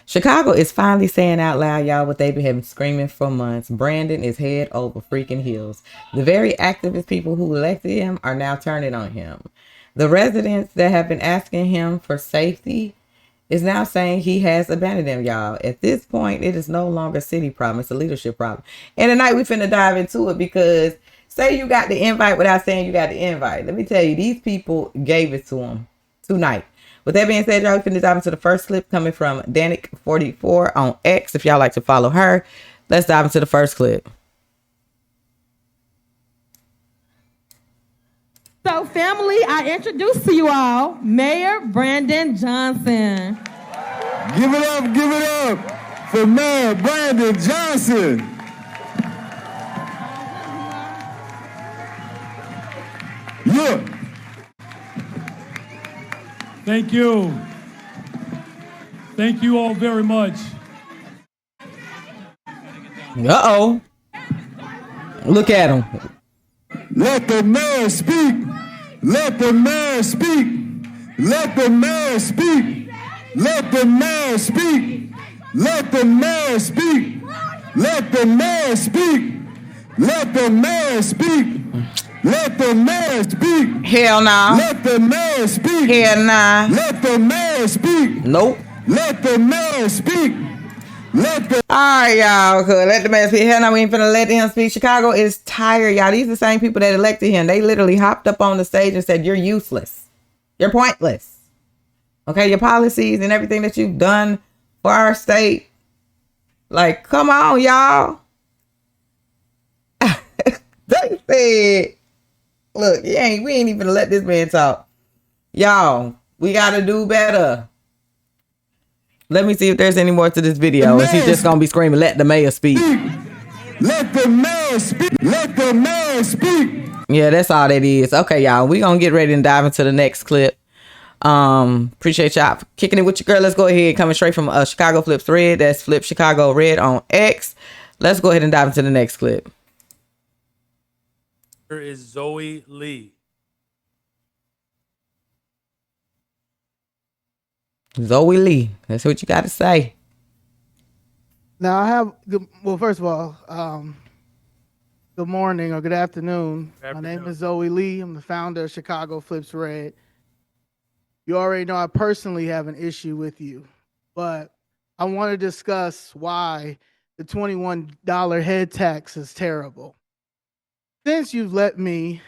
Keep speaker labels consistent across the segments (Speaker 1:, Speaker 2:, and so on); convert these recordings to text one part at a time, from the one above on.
Speaker 1: Chicago is finally saying out loud, y'all, what they've been screaming for months. Brandon is head over freaking heels. The very activist people who elected him are now turning on him. The residents that have been asking him for safety is now saying he has abandoned them, y'all. At this point, it is no longer a city problem. It's a leadership problem. And tonight we finna dive into it because say you got the invite without saying you got the invite. Let me tell you, these people gave it to him tonight. With that being said, y'all, we finna dive into the first clip coming from Danik44 on X. If y'all like to follow her, let's dive into the first clip.
Speaker 2: So, family, I introduce to you all Mayor Brandon Johnson.
Speaker 3: Give it up for Mayor Brandon Johnson. Yeah.
Speaker 4: Thank you. Thank you all very much.
Speaker 1: Uh-oh. Look at him.
Speaker 3: Let the mayor speak. Let the mayor speak. Let the mayor speak. Let the mayor speak. Let the mayor speak. Let the mayor speak. Let the mayor speak. Let the mayor speak.
Speaker 1: Hell nah.
Speaker 3: Let the mayor speak.
Speaker 1: Hell nah.
Speaker 3: Let the mayor speak.
Speaker 1: Nope.
Speaker 3: Let the mayor speak. Let the...
Speaker 1: Alright, y'all. Cool. Let the man speak. Hell no, we ain't finna let him speak. Chicago is tired, y'all. These are the same people that elected him. They literally hopped up on the stage and said, you're useless. You're pointless. Okay, your policies and everything that you've done for our state. Like, come on, y'all. They said, look, we ain't even let this man talk. Y'all, we gotta do better. Let me see if there's any more to this video. If he's just gonna be screaming, let the mayor speak.
Speaker 3: Let the mayor speak. Let the mayor speak.
Speaker 1: Yeah, that's all that is. Okay, y'all, we gonna get ready and dive into the next clip. Appreciate y'all for kicking it with your girl. Let's go ahead, coming straight from Chicago Flip Thread. That's Flip Chicago Red on X. Let's go ahead and dive into the next clip.
Speaker 4: Here is Zoe Lee.
Speaker 1: Zoe Lee, that's what you got to say.
Speaker 5: Now I have, well, first of all, good morning or good afternoon. My name is Zoe Lee. I'm the founder of Chicago Flips Red. You already know I personally have an issue with you, but I want to discuss why the $21 head tax is terrible. Since you've let me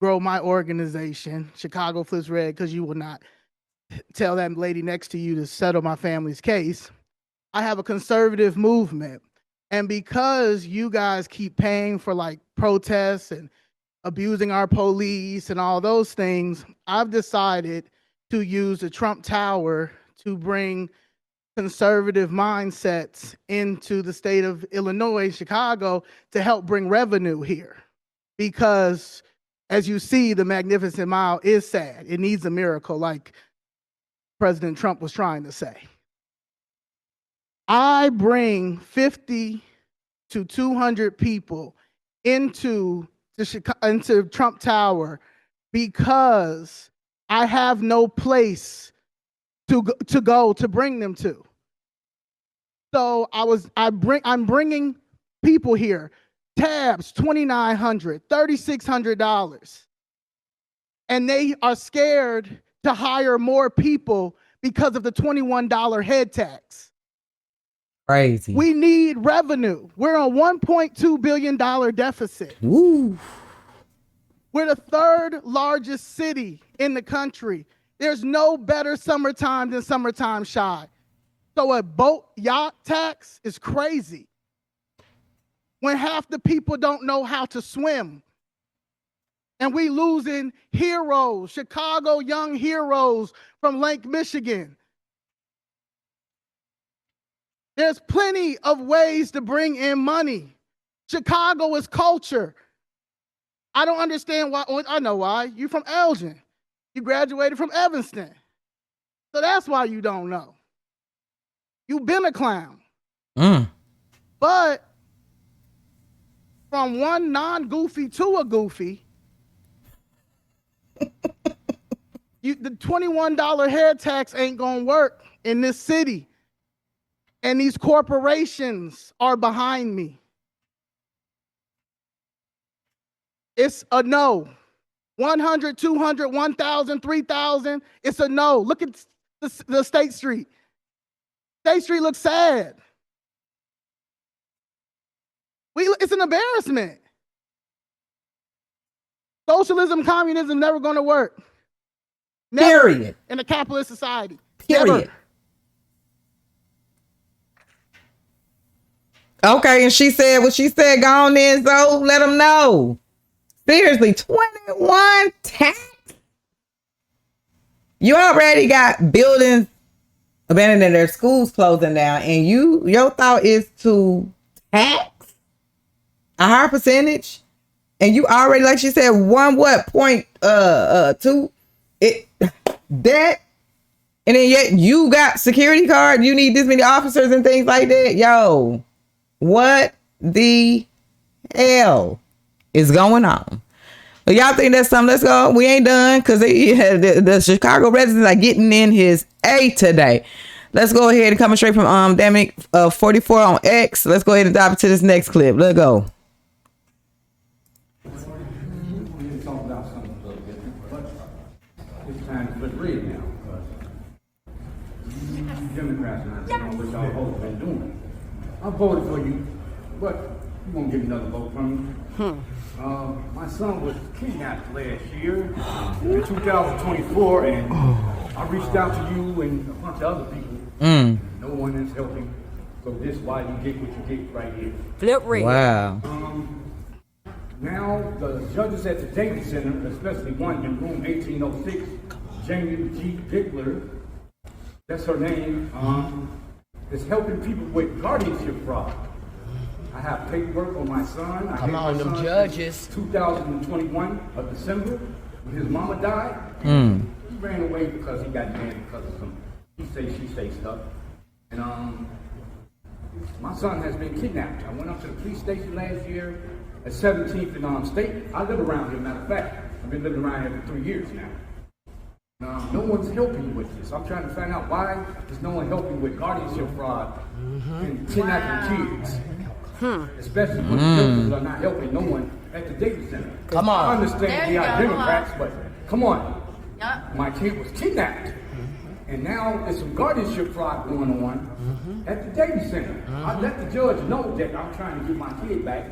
Speaker 5: grow my organization, Chicago Flips Red, because you will not tell that lady next to you to settle my family's case, I have a conservative movement. And because you guys keep paying for like protests and abusing our police and all those things, I've decided to use the Trump Tower to bring conservative mindsets into the state of Illinois, Chicago, to help bring revenue here. Because as you see, the Magnificent Mile is sad. It needs a miracle, like President Trump was trying to say. I bring 50 to 200 people into Trump Tower because I have no place to go to bring them to. So I'm bringing people here. Tabs, $2,900, $3,600. And they are scared to hire more people because of the $21 head tax.
Speaker 1: Crazy.
Speaker 5: We need revenue. We're on $1.2 billion deficit.
Speaker 1: Woo.
Speaker 5: We're the third largest city in the country. There's no better summertime than summertime shy. So a boat yacht tax is crazy. When half the people don't know how to swim. And we losing heroes, Chicago young heroes from Lake Michigan. There's plenty of ways to bring in money. Chicago is culture. I don't understand why. Oh, I know why. You're from Elgin. You graduated from Evanston. So that's why you don't know. You've been a clown. But from one non-goofy to a goofy, the $21 head tax ain't gonna work in this city. And these corporations are behind me. It's a no. 100, 200, 1,000, 3,000. It's a no. Look at the State Street. State Street looks sad. It's an embarrassment. Socialism, communism, never going to work. Never.
Speaker 1: Period.
Speaker 5: In a capitalist society.
Speaker 1: Period. Never. Okay, and she said what she said. Go on in, so let them know. Seriously, 21 tax. You already got buildings abandoned and their schools closing down, and your thought is to tax a higher percentage, and you already, like she said, two debt, and then yet you got security card. You need this many officers and things like that. Yo, what the hell is going on? But y'all think that's something? Let's go. We ain't done because the Chicago residents are getting in his A today. Let's go ahead and coming straight from Damic 44 on X. Let's go ahead and dive into this next clip. Let's go.
Speaker 6: Talk about something a little bit, but it's time to flip red now because Democrats are not doing what y'all both been doing. I voted for you, but you won't get another vote from me. My son was kidnapped last year in 2024, and I reached out to you and a bunch of other people. No one is helping, so this is why you get what you get right here.
Speaker 7: Flip red.
Speaker 1: Wow.
Speaker 6: Now, the judges at the Davis Center, especially one in room 1806, Jamie G. Dickler, that's her name, is helping people with guardianship fraud. I have paperwork on my son.
Speaker 7: Come on, them judges.
Speaker 6: 2021 of December, when his mama died. He ran away because he got mad because of some he say, she say stuff. And my son has been kidnapped. I went up to the police station last year at 17th and State. I live around here, matter of fact. I've been living around here for 3 years now. No one's helping with this. I'm trying to find out why is no one helping with guardianship fraud and kidnapping kids. Especially when the judges are not helping no one at the Davis Center.
Speaker 7: Come on.
Speaker 6: I understand they are Democrats, but come on. My kid was kidnapped. And now there's some guardianship fraud going on at the Davis Center. I let the judge know that I'm trying to get my kid back.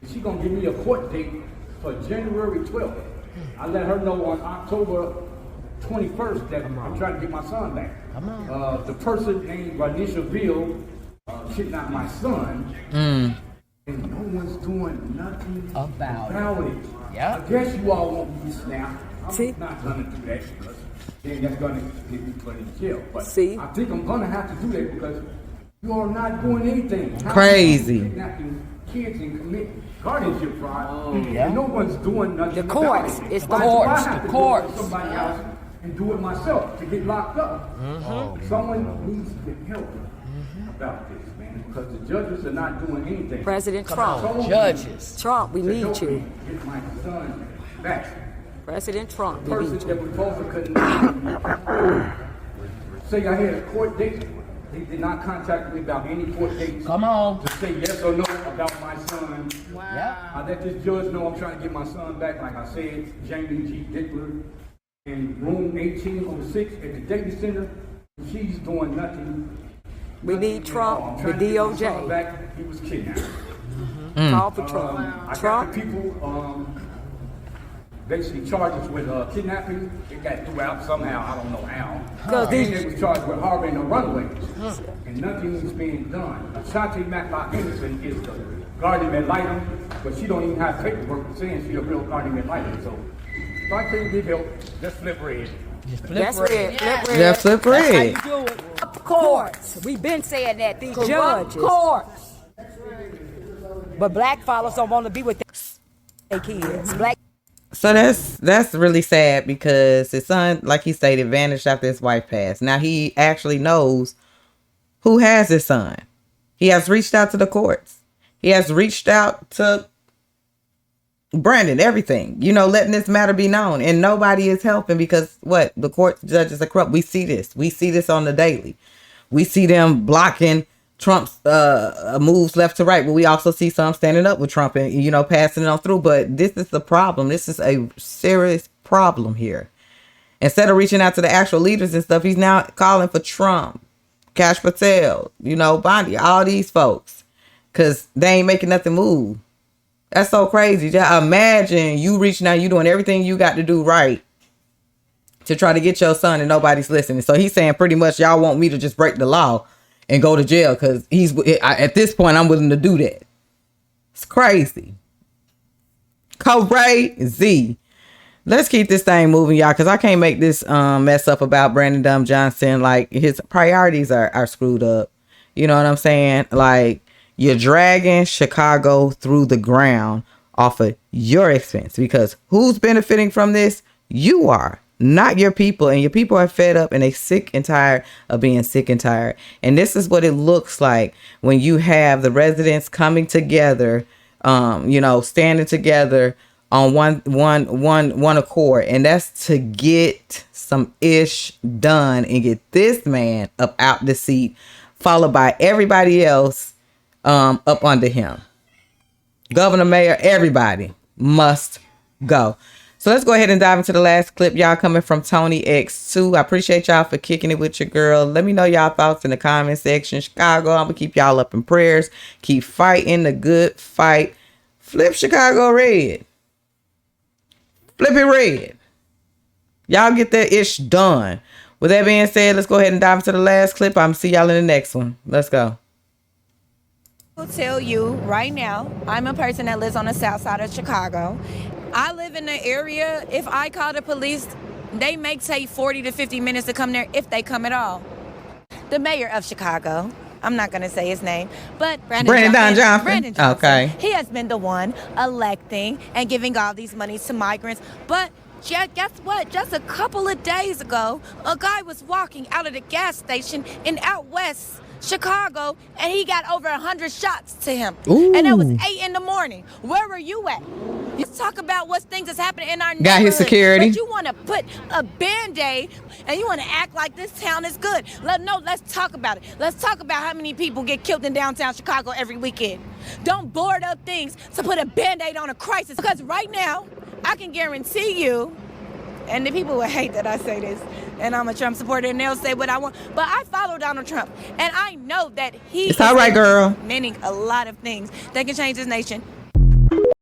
Speaker 6: And she's going to give me a court date for January 12th. I let her know on October 21st that I'm trying to get my son back. The person named Ranisha Ville kidnapped my son, and no one's doing nothing about it.
Speaker 7: Yeah.
Speaker 6: I guess you all want me to snap. I'm
Speaker 7: See?
Speaker 6: not going to do that because then that's going to get me put in jail. But
Speaker 7: See?
Speaker 6: I think I'm going to have to do that because you are not doing anything.
Speaker 1: Crazy.
Speaker 6: Kidnapping kids and committing guardianship fraud, and no one's doing nothing.
Speaker 7: The courts.
Speaker 6: About it.
Speaker 7: It's the
Speaker 6: Why do I
Speaker 7: courts.
Speaker 6: have
Speaker 7: The
Speaker 6: to do it
Speaker 7: courts.
Speaker 6: for somebody else and do it myself to get locked up? Someone needs to get help about this, man, because the judges are not doing anything.
Speaker 7: President Trump.
Speaker 6: Told me
Speaker 7: Judges. Trump, we
Speaker 6: to
Speaker 7: need
Speaker 6: help
Speaker 7: you.
Speaker 6: me Get my son back.
Speaker 7: President Trump, we
Speaker 6: Person
Speaker 7: need you.
Speaker 6: that was supposed to couldn't say I had a court date. He did not contact me about any court dates.
Speaker 7: Come on.
Speaker 6: To say yes or no about my son.
Speaker 7: Yeah.
Speaker 6: I let this judge know I'm trying to get my son back. Like I said, Jamie G. Dickler in room 1806 at the Davis Center. She's doing nothing.
Speaker 7: We need Trump,
Speaker 6: I'm
Speaker 7: the
Speaker 6: trying to get my son
Speaker 7: DOJ.
Speaker 6: back. He was kidnapped.
Speaker 7: Call for Trump.
Speaker 6: I
Speaker 7: Trump.
Speaker 6: got the people basically charges with kidnapping. It got threw out somehow. I don't know how.
Speaker 7: Cause
Speaker 6: And
Speaker 7: these-
Speaker 6: they was charged with harboring a runaways. And nothing is being done. Ashanti Matlock Henderson is the guardian ad litem, but she don't even have paperwork saying she's a real guardian ad litem. So if I can't get help, just flip red.
Speaker 7: That's red. Flip red.
Speaker 1: Yeah, flip red.
Speaker 7: That's how you do it. Courts. We've been saying that. These judges. Courts. But black fathers don't want to be with their kids. Black.
Speaker 1: So that's really sad because his son, like he stated, vanished after his wife passed. Now he actually knows who has his son. He has reached out to the courts. He has reached out to Brandon, everything, letting this matter be known. And nobody is helping because the court judges are corrupt. We see this. We see this on the daily. We see them blocking Trump's moves left to right, but we also see some standing up with Trump and, you know, passing it on through. But this is the problem. This is a serious problem here. Instead of reaching out to the actual leaders and stuff, he's now calling for Trump, Cash Patel, you know, Bondi, all these folks, because they ain't making nothing move. That's so crazy. Just imagine you reaching out, you doing everything you got to do right to try to get your son and nobody's listening. So he's saying pretty much y'all want me to just break the law and go to jail because at this point I'm willing to do that. It's crazy. Crazy. Let's keep this thing moving, y'all, because I can't make this mess up about Brandon Johnson. Like, his priorities are screwed up. You know what I'm saying? Like, you're dragging Chicago through the ground off of your expense, because who's benefiting from this? You are, not your people. And your people are fed up and they sick and tired of being sick and tired. And this is what it looks like when you have the residents coming together, you know, standing together on one accord, and that's to get some ish done and get this man up out the seat, followed by everybody else up under him. Governor, mayor, everybody must go. So let's go ahead and dive into the last clip, y'all, coming from Tony X2. I appreciate y'all for kicking it with your girl. Let me know y'all thoughts in the comment section. Chicago, I'm gonna keep y'all up in prayers. Keep fighting the good fight. Flip Chicago red. Flip it red. Y'all get that ish done. With that being said, let's go ahead and dive into the last clip. I'm see y'all in the next one. Let's go.
Speaker 8: I will tell you right now, I'm a person that lives on the south side of Chicago. I live in the area. If I call the police, they may take 40 to 50 minutes to come there, if they come at all. The mayor of Chicago, I'm not going to say his name, but Brandon Johnson.
Speaker 1: Okay.
Speaker 8: He has been the one electing and giving all these monies to migrants. But guess what? Just a couple of days ago, a guy was walking out of the gas station in out west Chicago, and he got over 100 shots to him.
Speaker 1: Ooh.
Speaker 8: And it was 8 in the morning. Where were you at? You talk about what things that's happening in our neighborhood.
Speaker 1: Got his security.
Speaker 8: But you want to put a Band-Aid and you want to act like this town is good. Let's talk about it. Let's talk about how many people get killed in downtown Chicago every weekend. Don't board up things to put a Band-Aid on a crisis. Because right now, I can guarantee you, and the people will hate that I say this, and I'm a Trump supporter, and they'll say what I want, but I follow Donald Trump, and I know that he
Speaker 1: it's all right, girl.
Speaker 8: implementing a lot of things that can change this nation.